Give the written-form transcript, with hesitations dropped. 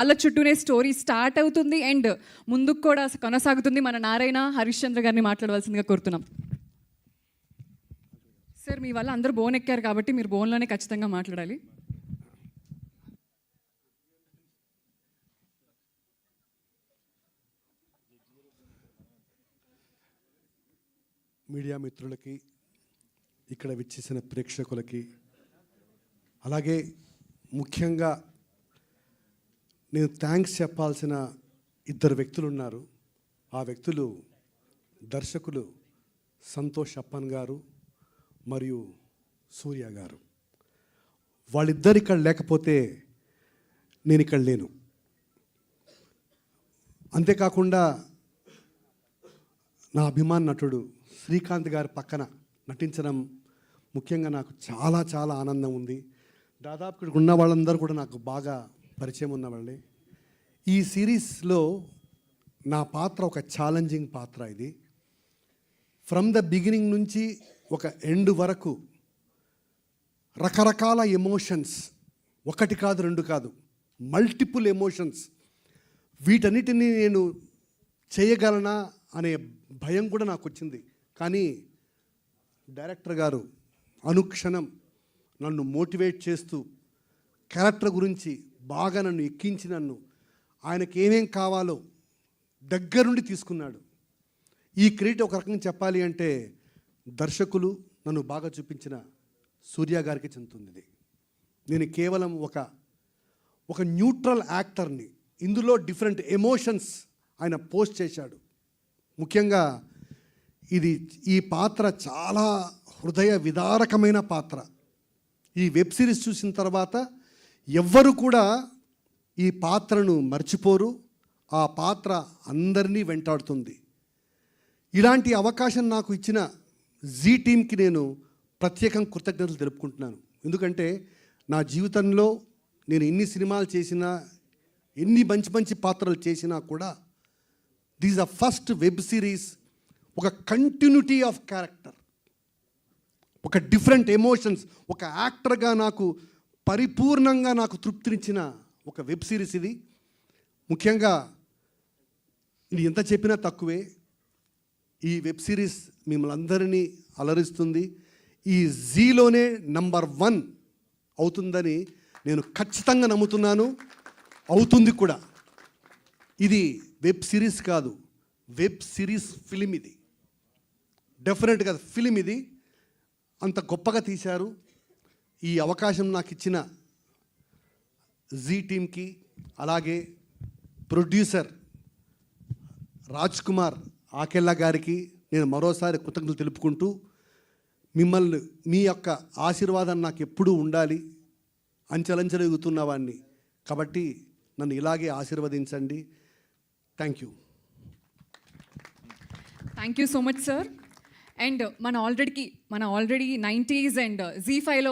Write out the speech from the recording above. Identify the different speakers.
Speaker 1: అల్ల చుట్టూనే story start అవుతుంది అండ్ ముందుకు కూడా కొనసాగుతుంది. మన నారాయణ హరిశ్చంద్ర గారిని మాట్లాడవలసిందిగా కోరుతున్నాం. సార్, మీ వల్ల అందరూ బోన్ ఎక్కారు కాబట్టి మీరు బోన్లోనే ఖచ్చితంగా మాట్లాడాలి.
Speaker 2: మీడియా మిత్రులకి, ఇక్కడ విచ్చేసిన ప్రేక్షకులకి, అలాగే ముఖ్యంగా నేను థ్యాంక్స్ చెప్పాల్సిన ఇద్దరు వ్యక్తులు ఉన్నారు. ఆ వ్యక్తులు దర్శకులు సంతోష్ అప్పన్ గారు మరియు సూర్య గారు. వాళ్ళిద్దరు ఇక్కడ లేకపోతే నేను ఇక్కడ లేను. అంతేకాకుండా నా అభిమాన నటుడు శ్రీకాంత్ గారి పక్కన నటించడం ముఖ్యంగా నాకు చాలా చాలా ఆనందం ఉంది. దాదాపు ఇక్కడ ఉన్న వాళ్ళందరూ కూడా నాకు బాగా పరిచయం ఉన్నవాళ్ళే. ఈ సిరీస్లో నా పాత్ర ఒక ఛాలెంజింగ్ పాత్ర. ఇది ఫ్రమ్ ద బిగినింగ్ నుంచి ఒక ఎండ్ వరకు రకరకాల ఎమోషన్స్, ఒకటి కాదు రెండు కాదు, మల్టిపుల్ ఎమోషన్స్, వీటన్నిటినీ నేను చేయగలనా అనే భయం కూడా నాకు వచ్చింది. కానీ డైరెక్టర్ గారు అనుక్షణం నన్ను మోటివేట్ చేస్తూ క్యారెక్టర్ గురించి బాగా నన్ను ఎక్కించి నన్ను ఆయనకి ఏమేం కావాలో దగ్గరుండి తీసుకున్నాడు. ఈ క్రెడిట్ ఒక రకంగా చెప్పాలి అంటే దర్శకులు నన్ను బాగా చూపించిన సూర్య గారికి చెందుతుంది. నేను కేవలం ఒక న్యూట్రల్ యాక్టర్ని. ఇందులో డిఫరెంట్ ఎమోషన్స్ ఆయన పోస్ట్ చేశాడు. ముఖ్యంగా ఈ పాత్ర చాలా హృదయ విదారకమైన పాత్ర. ఈ వెబ్ సిరీస్ చూసిన తర్వాత ఎవ్వరు కూడా ఈ పాత్రను మర్చిపోరు. ఆ పాత్ర అందరినీ వెంటాడుతుంది. ఇలాంటి అవకాశం నాకు ఇచ్చిన జీ టీమ్కి నేను ప్రత్యేకంగా కృతజ్ఞతలు తెలుపుకుంటున్నాను. ఎందుకంటే నా జీవితంలో నేను ఎన్ని సినిమాలు చేసినా, ఎన్ని మంచి మంచి పాత్రలు చేసినా కూడా this the first web series, ఒక కంటిన్యూటీ ఆఫ్ క్యారెక్టర్, ఒక డిఫరెంట్ ఎమోషన్స్, ఒక యాక్టర్గా నాకు పరిపూర్ణంగా నాకు తృప్తినిచ్చిన ఒక వెబ్ సిరీస్ ఇది. ముఖ్యంగా ఇది ఎంత చెప్పినా తక్కువే. ఈ వెబ్ సిరీస్ మిమ్మల్ని అందరినీ అలరిస్తుంది. ఈ జీలోనే నంబర్ 1 అవుతుందని నేను ఖచ్చితంగా నమ్ముతున్నాను. అవుతుంది కూడా. ఇది వెబ్ సిరీస్ కాదు, వెబ్ సిరీస్ ఫిలిం. ఇది డెఫినెట్గా ఫిలిం. ఇది అంత గొప్పగా తీశారు. ఈ అవకాశం నాకు ఇచ్చిన జీ టీమ్కి, అలాగే ప్రొడ్యూసర్ రాజ్ కుమార్ ఆకెల్లా గారికి నేను మరోసారి కృతజ్ఞతలు తెలుపుకుంటూ, మిమ్మల్ని మీ యొక్క ఆశీర్వాదం నాకు ఎప్పుడూ ఉండాలి. అంచెలంచెలు ఎగుతున్న వాడిని కాబట్టి నన్ను ఇలాగే ఆశీర్వదించండి. Thank you.
Speaker 1: Thank you so much sir. And మన ఆల్రెడీ 90s అండ్ జీ5లో